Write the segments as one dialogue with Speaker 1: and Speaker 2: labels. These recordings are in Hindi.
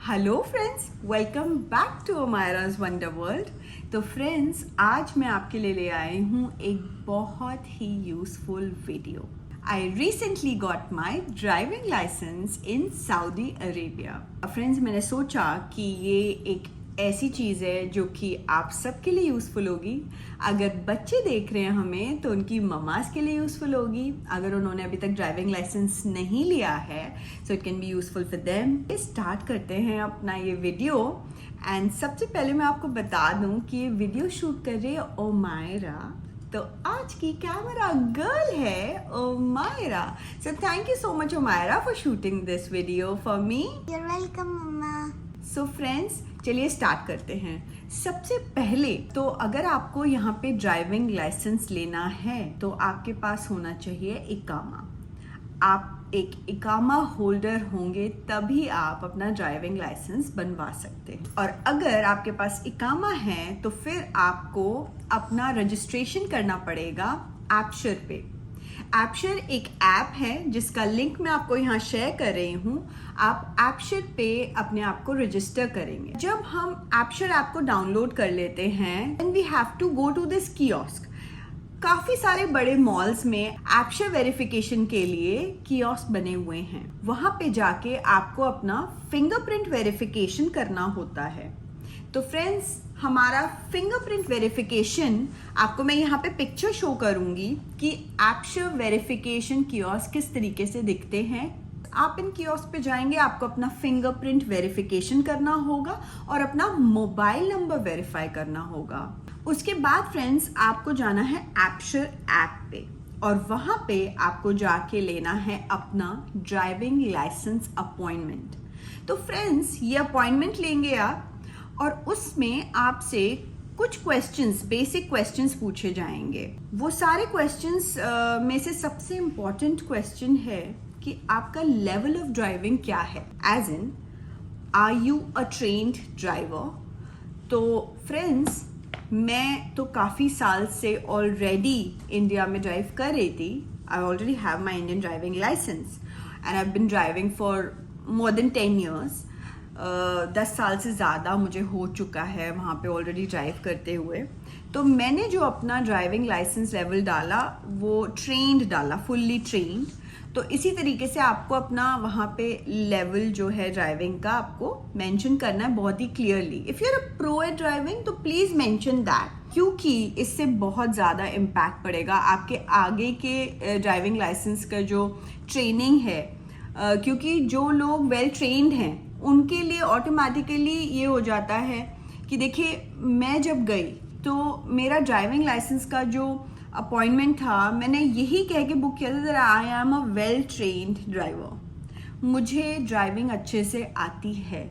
Speaker 1: Hello friends, welcome back to Amaira's wonder world. तो फ्रेंड्स, आज मैं आपके लिए ले आई हूँ एक बहुत ही useful video. I recently got my driving license in Saudi Arabia. Friends, मैंने सोचा कि ये एक ऐसी चीज़ है जो कि आप सबके लिए यूज़फुल होगी। अगर बच्चे देख रहे हैं हमें तो उनकी ममास के लिए यूज़फुल होगी। अगर उन्होंने अभी तक ड्राइविंग लाइसेंस नहीं लिया है so it can be useful for them. Start करते हैं अपना ये वीडियो। एंड सबसे पहले मैं आपको बता दूं कि ये वीडियो शूट कर रही है ओमायरा। तो आज की कैमरा गर्ल है Omaira. So thank you so much Omaira for shooting this video for me.
Speaker 2: You're welcome, Mama.
Speaker 1: So friends, चलिए स्टार्ट करते हैं। सबसे पहले तो अगर आपको यहाँ पे ड्राइविंग लाइसेंस लेना है तो आपके पास होना चाहिए इकामा। आप एक इकामा होल्डर होंगे तभी आप अपना ड्राइविंग लाइसेंस बनवा सकते हैं। और अगर आपके पास इकामा है तो फिर आपको अपना रजिस्ट्रेशन करना पड़ेगा एपशर पे। एपशर एक ऐप है जिसका लिंक मैं आपको यहाँ शेयर कर रही हूँ। आप एपशर पे अपने आप को रजिस्टर करेंगे। जब हम एपशर ऐप को डाउनलोड कर लेते हैं then we have to go to this kiosk. काफी सारे बड़े मॉल्स में एपशर वेरिफिकेशन के लिए कियोस्क बने हुए हैं। वहां पे जाके आपको अपना फिंगरप्रिंट वेरिफिकेशन करना होता है। तो फ्रेंड्स, हमारा फिंगरप्रिंट वेरिफिकेशन आपको मैं यहाँ पे पिक्चर शो करूंगी कि एपशर वेरिफिकेशन कियोस्क किस तरीके से दिखते हैं। आप इन कियोस्क पे जाएंगे, आपको अपना फिंगरप्रिंट वेरिफिकेशन करना होगा और अपना मोबाइल नंबर वेरीफाई करना होगा। उसके बाद फ्रेंड्स, आपको जाना है एपशर ऐप पे और वहां पे आपको जाके लेना है अपना ड्राइविंग लाइसेंस अपॉइंटमेंट। तो फ्रेंड्स, ये अपॉइंटमेंट लेंगे आप और उसमें आपसे कुछ क्वेश्चंस, बेसिक क्वेश्चंस पूछे जाएंगे। वो सारे क्वेश्चंस में से सबसे इम्पोर्टेंट क्वेश्चन है कि आपका लेवल ऑफ ड्राइविंग क्या है, as in are you a trained driver. तो फ्रेंड्स, मैं तो काफ़ी साल से ऑलरेडी इंडिया में ड्राइव कर रही थी। I already have my Indian driving licence and I have been driving for more than 10 years। 10 साल से ज़्यादा मुझे हो चुका है वहाँ पे ऑलरेडी ड्राइव करते हुए। तो मैंने जो अपना ड्राइविंग लाइसेंस लेवल डाला वो ट्रेन्ड डाला, फुल्ली ट्रेन्ड। तो इसी तरीके से आपको अपना वहाँ पे लेवल जो है ड्राइविंग का आपको मेंशन करना है बहुत ही clearly. If you are a pro at driving तो प्लीज़ मेंशन दैट, क्योंकि इससे बहुत ज़्यादा इम्पैक्ट पड़ेगा आपके आगे के ड्राइविंग लाइसेंस का जो ट्रेनिंग है। क्योंकि जो लोग वेल ट्रेन्ड हैं उनके लिए ऑटोमेटिकली ये हो जाता है कि देखिए, मैं जब गई तो मेरा ड्राइविंग लाइसेंस का जो अपॉइंटमेंट था मैंने यही कह के बुक किया था that I am a well trained driver, मुझे ड्राइविंग अच्छे से आती है।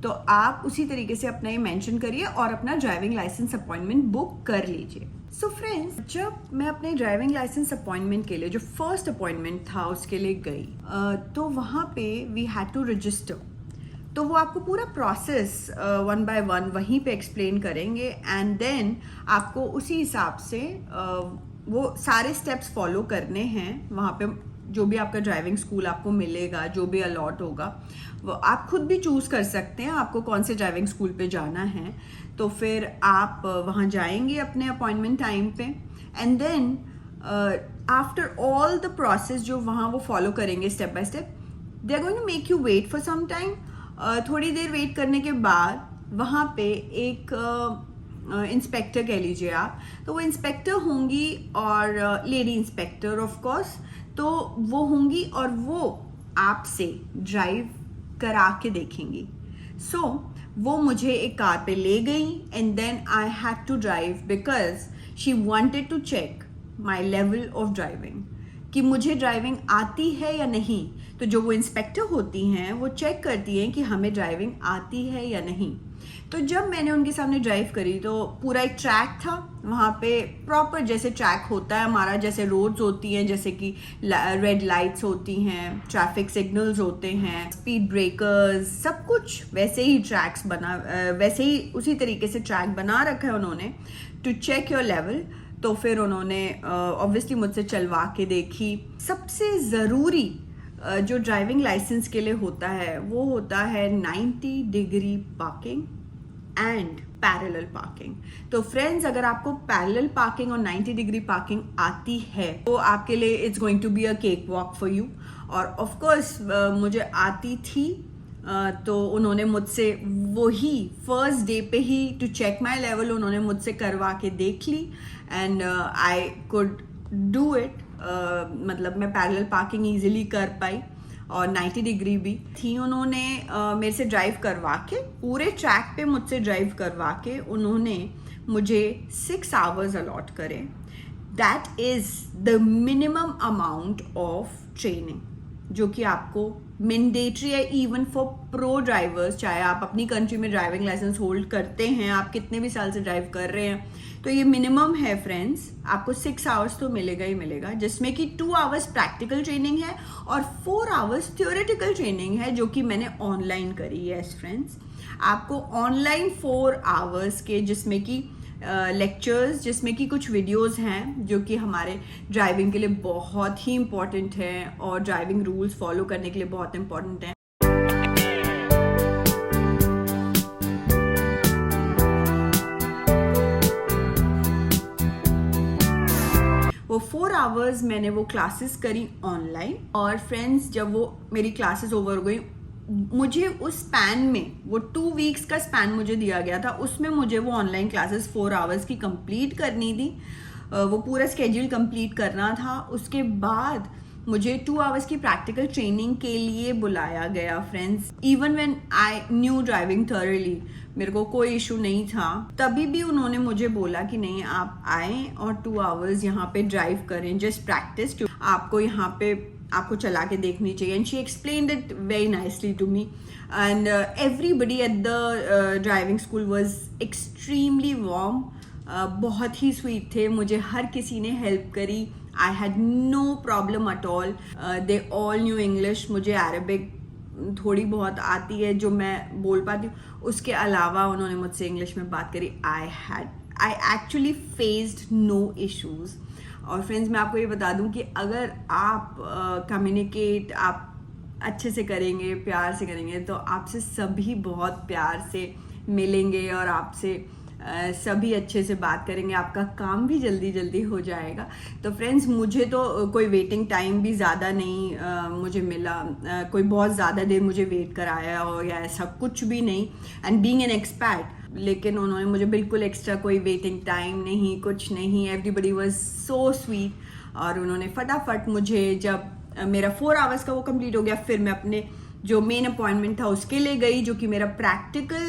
Speaker 1: तो आप उसी तरीके से अपना ये मेंशन करिए और अपना ड्राइविंग लाइसेंस अपॉइंटमेंट बुक कर लीजिए। सो फ्रेंड्स, जब मैं अपने ड्राइविंग लाइसेंस अपॉइंटमेंट के लिए जो फर्स्ट अपॉइंटमेंट था उसके लिए गई तो वहाँ पे वी हैड टू रजिस्टर। तो वो आपको पूरा प्रोसेस 1 by 1 वहीं पे एक्सप्लेन करेंगे एंड देन आपको उसी हिसाब से वो सारे स्टेप्स फॉलो करने हैं। वहाँ पे जो भी आपका ड्राइविंग स्कूल आपको मिलेगा, जो भी अलॉट होगा, वो आप खुद भी चूज़ कर सकते हैं आपको कौन से ड्राइविंग स्कूल पे जाना है। तो फिर आप वहाँ जाएंगे अपने अपॉइंटमेंट टाइम पे and then after all the process जो वहाँ वो फॉलो करेंगे step by step, they are going to make you wait for some time. थोड़ी देर वेट करने के बाद वहाँ पे एक इंस्पेक्टर कह लीजिए आप, तो वो इंस्पेक्टर होंगी और लेडी इंस्पेक्टर ऑफ कोर्स, तो वो होंगी और वो आपसे ड्राइव करा के देखेंगी। सो वो मुझे एक कार पे ले गई and then I had to drive because she wanted to check my level of driving कि मुझे ड्राइविंग आती है या नहीं। तो जो वो इंस्पेक्टर होती हैं वो चेक करती हैं कि हमें ड्राइविंग आती है या नहीं। तो जब मैंने उनके सामने ड्राइव करी तो पूरा एक ट्रैक था वहाँ पे, प्रॉपर जैसे ट्रैक होता है हमारा, जैसे रोड्स होती हैं, जैसे कि रेड लाइट्स होती हैं, ट्रैफिक सिग्नल्स होते हैं, स्पीड ब्रेकर्स, सब कुछ वैसे ही ट्रैक्स बना, वैसे ही उसी तरीके से ट्रैक बना रखा है उन्होंने टू चेक योर लेवल। तो फिर उन्होंने ऑब्वियसली मुझसे चलवा के देखी। सबसे ज़रूरी जो ड्राइविंग लाइसेंस के लिए होता है वो होता है 90 degree parking and parallel parking. तो फ्रेंड्स, अगर आपको पैरेलल पार्किंग और 90 डिग्री पार्किंग आती है तो आपके लिए it's going to be a cake walk for you. और ऑफ कोर्स मुझे आती थी, तो उन्होंने मुझसे वही फर्स्ट डे पे ही टू चेक माय लेवल उन्होंने मुझसे करवा के देख ली and I could do it. मतलब मैं पैरेलल पार्किंग इजीली कर पाई और 90 डिग्री भी थी। उन्होंने मेरे से ड्राइव करवा के पूरे ट्रैक पे मुझसे ड्राइव करवा के उन्होंने मुझे 6 आवर्स अलॉट करे। That is the minimum amount of training जो कि आपको मैंडेटरी है इवन फॉर प्रो ड्राइवर्स। चाहे आप अपनी कंट्री में ड्राइविंग लाइसेंस होल्ड करते हैं, आप कितने भी साल से ड्राइव कर रहे हैं, तो ये मिनिमम है फ्रेंड्स। आपको 6 आवर्स तो मिलेगा ही मिलेगा, जिसमें कि 2 आवर्स प्रैक्टिकल ट्रेनिंग है और 4 आवर्स थ्योरेटिकल ट्रेनिंग है जो कि मैंने ऑनलाइन करी है। फ्रेंड्स, आपको ऑनलाइन 4 आवर्स के जिसमें कि लेक्चर्स, जिसमें कि कुछ वीडियोस हैं जो कि हमारे ड्राइविंग के लिए बहुत ही इम्पॉर्टेंट हैं और ड्राइविंग रूल्स फॉलो करने के लिए बहुत इम्पॉर्टेंट हैं। वो 4 आवर्स मैंने वो क्लासेस करी ऑनलाइन। और फ्रेंड्स, जब वो मेरी क्लासेस ओवर हो गई, मुझे उस स्पैन में, वो 2 वीक्स का स्पैन मुझे दिया गया था, उसमें मुझे वो ऑनलाइन क्लासेस 4 आवर्स की कंप्लीट करनी थी। वो पूरा स्केड्यूल कंप्लीट करना था। उसके बाद मुझे 2 आवर्स की प्रैक्टिकल ट्रेनिंग के लिए बुलाया गया। Friends, even when I knew driving thoroughly, मेरे को कोई इशू नहीं था, तभी भी उन्होंने मुझे बोला कि नहीं, आप आएँ और 2 आवर्स यहाँ पे ड्राइव करें, जस्ट प्रैक्टिस। आपको यहाँ पे आपको चला के देखनी चाहिए। And she explained it very nicely to me and everybody at the driving school was extremely warm. बहुत ही स्वीट थे, मुझे हर किसी ने हेल्प करी। I had no problem at all. They all knew English. मुझे अरबिक थोड़ी बहुत आती है जो मैं बोल पाती हूँ, उसके अलावा उन्होंने मुझसे इंग्लिश में बात करी। I actually faced no issues. और फ्रेंड्स, मैं आपको ये बता दूं कि अगर आप कम्युनिकेट आप अच्छे से करेंगे, प्यार से करेंगे, तो आपसे सभी बहुत प्यार से मिलेंगे और आपसे सभी अच्छे से बात करेंगे। आपका काम भी जल्दी जल्दी हो जाएगा। तो फ्रेंड्स, मुझे तो कोई वेटिंग टाइम भी ज़्यादा नहीं मुझे मिला, कोई बहुत ज़्यादा देर मुझे वेट कराया हो या ऐसा कुछ भी नहीं। एंड बीइंग एन एक्सपर्ट, लेकिन उन्होंने मुझे बिल्कुल एक्स्ट्रा कोई वेटिंग टाइम नहीं, कुछ नहीं। Everybody was so sweet. और उन्होंने फटाफट मुझे, जब मेरा 4 आवर्स का वो कंप्लीट हो गया, फिर मैं अपने जो मेन अपॉइंटमेंट था उसके लिए गई, जो कि मेरा प्रैक्टिकल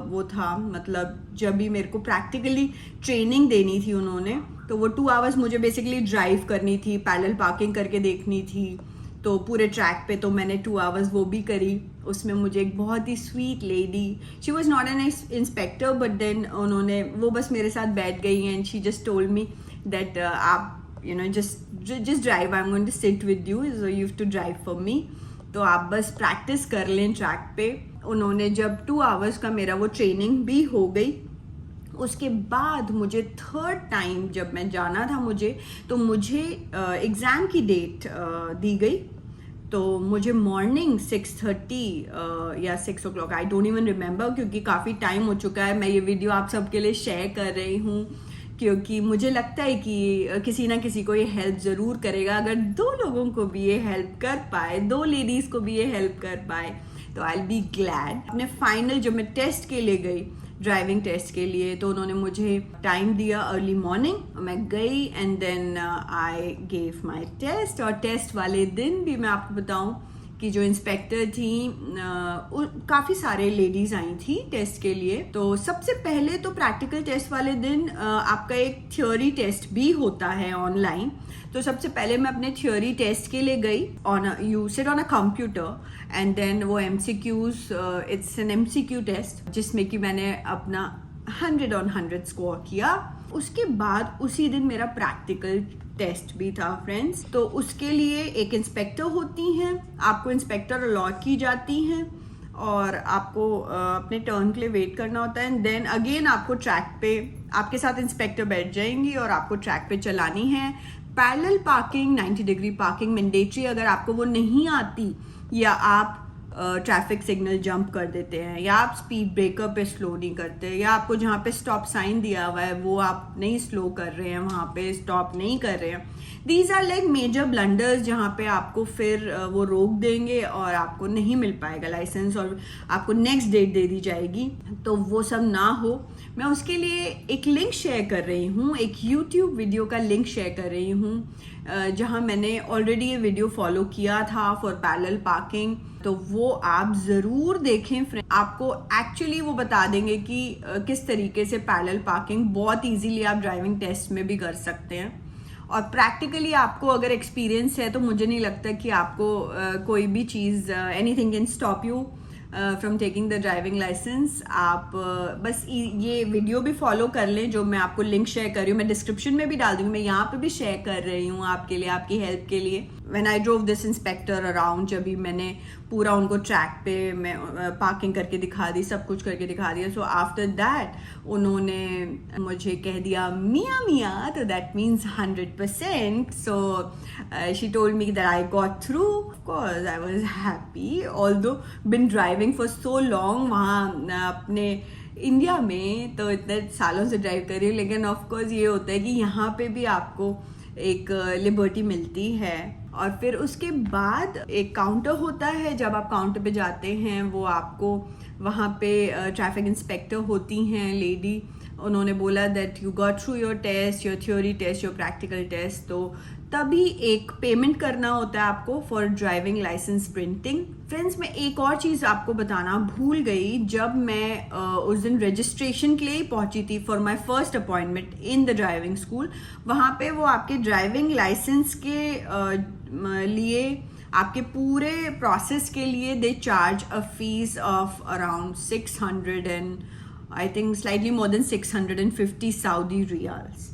Speaker 1: वो था। मतलब जब भी मेरे को प्रैक्टिकली ट्रेनिंग देनी थी उन्होंने, तो वो 2 आवर्स मुझे बेसिकली ड्राइव करनी थी, पैरेलल पार्किंग करके देखनी थी। तो पूरे ट्रैक पे तो मैंने 2 आवर्स वो भी करी। उसमें मुझे एक बहुत ही sweet lady, she was not an inspector, but then उन्होंने, वो बस मेरे साथ बैठ गई and she just told me that आप just drive, I am going to sit with you, so you have to drive for me. तो आप बस प्रैक्टिस कर लें ट्रैक पे। उन्होंने जब 2 आवर्स का मेरा वो ट्रेनिंग भी हो गई, उसके बाद मुझे 3rd टाइम जब मैं जाना था तो मुझे एग्ज़ाम की डेट दी गई। तो मुझे मॉर्निंग 6:30 या 6 o'clock, I don't even remember, क्योंकि काफ़ी टाइम हो चुका है। मैं ये वीडियो आप सबके लिए शेयर कर रही हूँ क्योंकि मुझे लगता है कि किसी ना किसी को ये हेल्प ज़रूर करेगा। अगर 2 लोगों को भी ये हेल्प कर पाए, 2 लेडीज़ को भी ये हेल्प कर पाए, तो आई विल बी ग्लैड। अपने फाइनल जब मैं टेस्ट के लिए गई, ड्राइविंग टेस्ट के लिए, तो उन्होंने मुझे टाइम दिया अर्ली मॉर्निंग। मैं गई and then I gave my test. और टेस्ट वाले दिन भी मैं आपको बताऊं कि जो इंस्पेक्टर थी, काफ़ी सारे लेडीज़ आई थी टेस्ट के लिए। तो सबसे पहले तो प्रैक्टिकल टेस्ट वाले दिन आपका एक थियोरी टेस्ट भी होता है ऑनलाइन। तो सबसे पहले मैं अपने थियोरी टेस्ट के लिए गई। You sit on a computer and then वो MCQs, it's an MCQ test, जिसमें कि मैंने अपना 100 on 100 स्कोर किया। उसके बाद उसी दिन मेरा प्रैक्टिकल टेस्ट भी था फ्रेंड्स। तो उसके लिए एक इंस्पेक्टर होती हैं, आपको इंस्पेक्टर अलॉट की जाती हैं और आपको अपने टर्न के लिए वेट करना होता है। एंड देन अगेन आपको ट्रैक पे आपके साथ इंस्पेक्टर बैठ जाएंगी और आपको ट्रैक पे चलानी है parallel parking, 90 degree parking mandatory अगर आपको वो नहीं आती, या आप ट्रैफिक सिग्नल जंप कर देते हैं, या आप स्पीड ब्रेकर पे स्लो नहीं करते, या आपको जहाँ पे स्टॉप साइन दिया हुआ है वो आप नहीं स्लो कर रहे हैं, वहाँ पे स्टॉप नहीं कर रहे हैं, these are like major blunders जहाँ पे आपको फिर वो रोक देंगे और आपको नहीं मिल पाएगा लाइसेंस और आपको नेक्स्ट डेट दे दी जाएगी। तो वो सब ना हो, मैं उसके लिए एक लिंक शेयर कर रही हूँ, एक YouTube वीडियो का लिंक शेयर कर रही हूँ जहाँ मैंने ऑलरेडी ये वीडियो फॉलो किया था फॉर पैरेलल पार्किंग। तो वो आप ज़रूर देखें फ्रेंड, आपको एक्चुअली वो बता देंगे कि किस तरीके से पैरेलल पार्किंग बहुत इजीली आप ड्राइविंग टेस्ट में भी कर सकते हैं। और प्रैक्टिकली आपको अगर एक्सपीरियंस है तो मुझे नहीं लगता कि आपको कोई भी चीज़ anything can stop you from taking the driving license. आप बस ये वीडियो भी फॉलो कर लें जो मैं आपको लिंक शेयर कर रही हूँ, मैं डिस्क्रिप्शन में भी डाल दूँगी, मैं यहाँ पे भी शेयर कर रही हूँ आपके लिए, आपकी हेल्प के लिए। When I drove this inspector around, जब भी मैंने पूरा उनको ट्रैक पे मैं पार्किंग करके दिखा दी, सब कुछ करके दिखा दिया, सो आफ्टर दैट उन्होंने मुझे कह दिया मियाँ मियाँ, तो that means 100%। So she told me that I got through. Of course I was happy, although been driving for so long, वहाँ अपने इंडिया में तो इतने सालों से ड्राइव कर रही हूँ, लेकिन ऑफ कोर्स ये होता है कि यहाँ पे भी आपको एक लिबर्टी मिलती है। और फिर उसके बाद एक काउंटर होता है, जब आप काउंटर पे जाते हैं वो आपको वहाँ पे ट्रैफिक इंस्पेक्टर होती हैं लेडी, उन्होंने बोला that you got through your test, your theory test, your practical test, तो तभी एक पेमेंट करना होता है आपको for driving licence printing. Friends, मैं एक और चीज़ आपको बताना भूल गई, जब मैं उस दिन रजिस्ट्रेशन के लिए पहुंची थी for my first appointment in the driving school, वहाँ पे वो आपके ड्राइविंग लाइसेंस के लिए, आपके पूरे प्रोसेस के लिए they charge a fees of around 600 and I think slightly more than 650 Saudi riyals.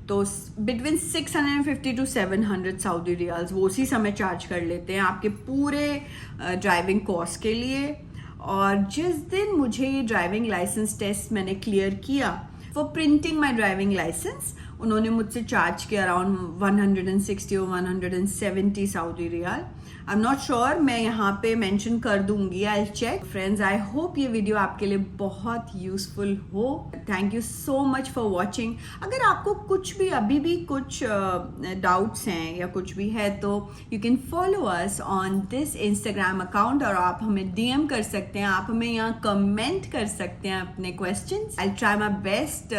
Speaker 1: तो बिटवीन 650 टू 700 सऊदी रियाल्स वो उसी समय चार्ज कर लेते हैं आपके पूरे ड्राइविंग कोर्स के लिए। और जिस दिन मुझे ये ड्राइविंग लाइसेंस टेस्ट मैंने क्लियर किया for printing my driving licence, उन्होंने मुझसे चार्ज किया अराउंड 160 और 170 Saudi riyal. I am not sure, मैं यहाँ पे मेंशन कर दूंगी, I check. Friends, I hope ये वीडियो आपके लिए बहुत यूजफुल हो। Thank you so much for watching. अगर आपको कुछ भी अभी भी कुछ डाउट्स हैं या कुछ भी है तो you can follow us on this Instagram account, और आप हमें DM कर सकते हैं, आप हमें यहाँ कमेंट कर सकते हैं अपने questions. I try my best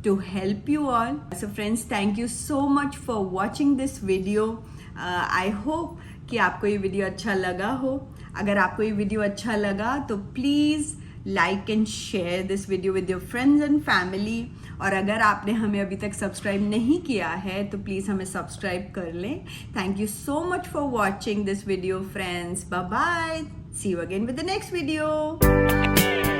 Speaker 1: to help you all. So friends, thank you so much for watching this video. I hope कि आपको ये वीडियो अच्छा लगा हो। अगर आपको ये वीडियो अच्छा लगा तो please like and share this video with your friends and family. और अगर आपने हमें अभी तक सब्सक्राइब नहीं किया है तो प्लीज़ हमें सब्सक्राइब कर लें। Thank you so much for watching this video friends. Bye bye, see you again with the next video.